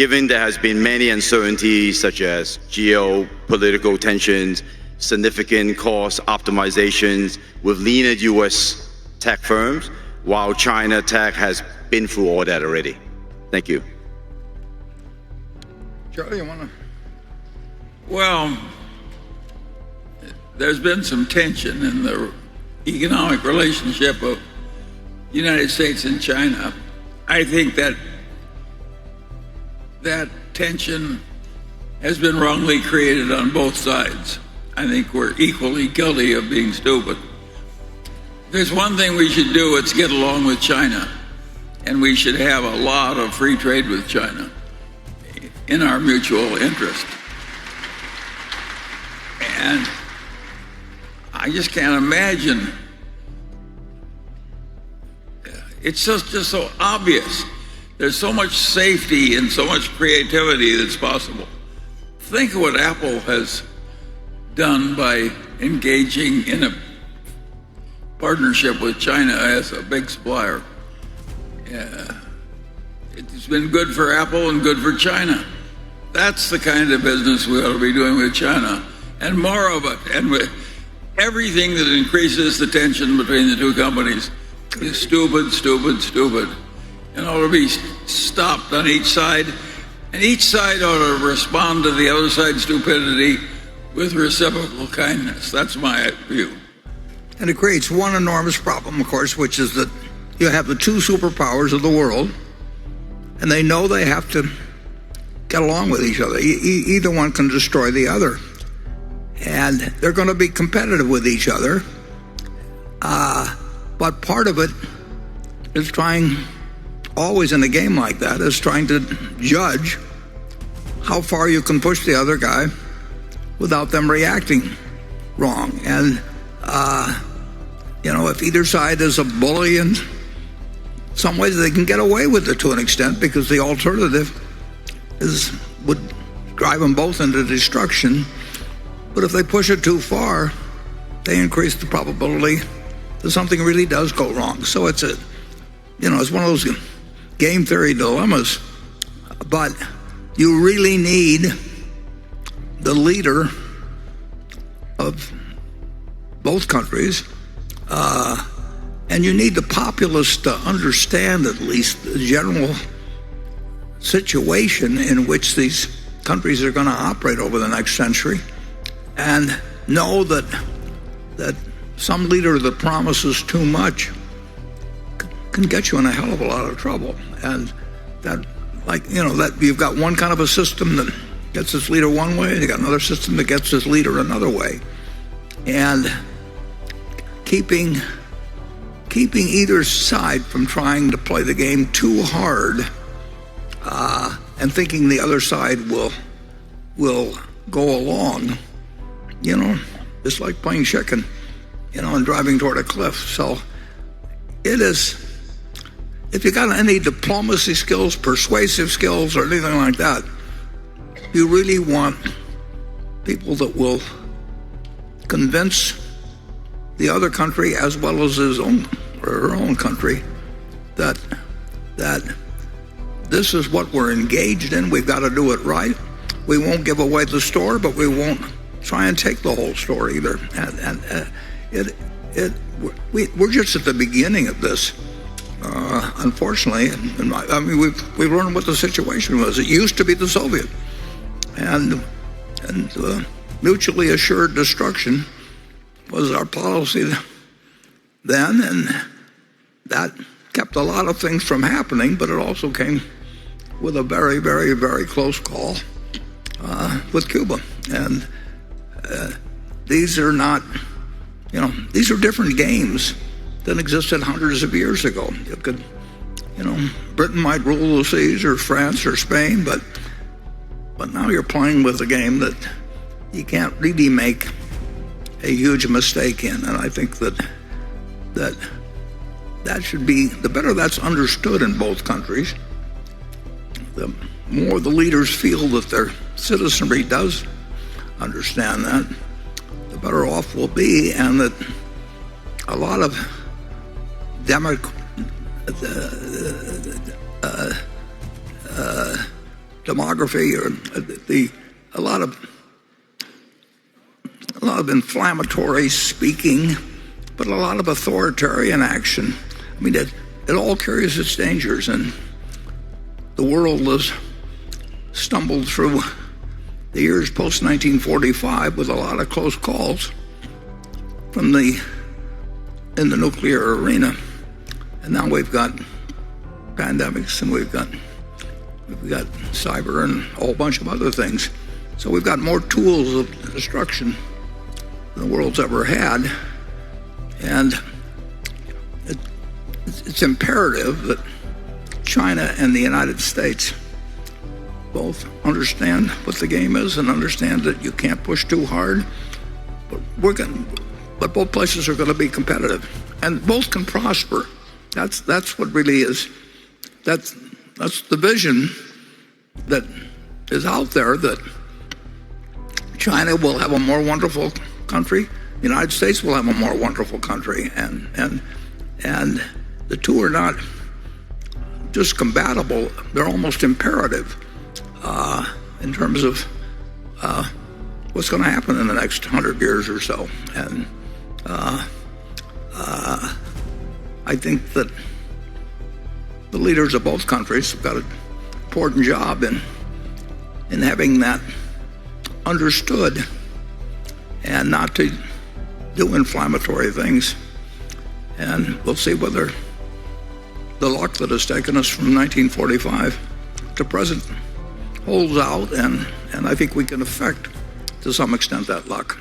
Given there has been many uncertainties such as geopolitical tensions, significant cost optimizations with leaner U.S. tech firms, while China tech has been through all that already. Thank you. Charlie, you want to? Well, there's been some tension in the economic relationship of the United States and China. I think that tension has been wrongly created on both sides. I think we're equally guilty of being stupid. There's one thing we should do, it's get along with China. And we should have a lot of free trade with China in our mutual interest. And I just can't imagine. It's just so obvious. There's so much safety and so much creativity that's possible. Think of what Apple has done by engaging in a partnership with China as a big supplier. It's been good for Apple and good for China. That's the kind of business we ought to be doing with China, and more of it. And with everything that increases the tension between the two companies is stupid, stupid, stupid, and ought to be stopped on each side. And each side ought to respond to the other side's stupidity with reciprocal kindness. That's my view. And it creates one enormous problem, of course, which is that you have the two superpowers of the world, and they know they have to get along with each other. Either one can destroy the other. And they're going to be competitive with each other. But part of it is trying, always in a game like that, is trying to judge how far you can push the other guy without them reacting wrong. And, if either side is a bully in some ways, they can get away with it to an extent because the alternative would drive them both into destruction. But if they push it too far, they increase the probability that something really does go wrong. So it's it's one of those game theory dilemmas. But you really need the leader of both countries, and you need the populace to understand at least the general situation in which these countries are going to operate over the next century, and know that some leader that promises too much can get you in a hell of a lot of trouble. And that you've got one kind of a system that gets its leader one way, and you got another system that gets its leader another way. And keeping either side from trying to play the game too hard, and thinking the other side will go along, it's like playing chicken, and driving toward a cliff. So it is, if you got any diplomacy skills, persuasive skills, or anything like that, you really want people that will convince the other country as well as his own or her own country that this is what we're engaged in. We've got to do it right. We won't give away the store, but we won't try and take the whole store either. And we're just at the beginning of this, unfortunately. We've learned what the situation was. It used to be the Soviet, and mutually assured destruction was our policy then, and that kept a lot of things from happening, but it also came with a very, very, very close call with Cuba. And these are not, these are different games than existed hundreds of years ago. You could, Britain might rule the seas, or France or Spain, but now you're playing with a game that you can't really make a huge mistake in. And I think that should be, the better that's understood in both countries, the more the leaders feel that their citizenry does understand that, the better off we'll be. And that a lot of demography, or a lot of inflammatory speaking, but a lot of authoritarian action. I mean, it all carries its dangers, and the world has stumbled through the years post-1945 with a lot of close calls in the nuclear arena. And now we've got pandemics, and we've got cyber and a whole bunch of other things. So we've got more tools of destruction than the world's ever had. And it's imperative that China and the United States both understand what the game is and understand that you can't push too hard. But both places are going to be competitive, and both can prosper. That's what really is. That's the vision that is out there, that China will have a more wonderful country, the United States will have a more wonderful country, and the two are not just compatible, they're almost imperative in terms of what's going to happen in the next 100 years or so. And I think that the leaders of both countries have got an important job in having that understood, and not to do inflammatory things. And we'll see whether the luck that has taken us from 1945 to present holds out, and I think we can affect, to some extent, that luck.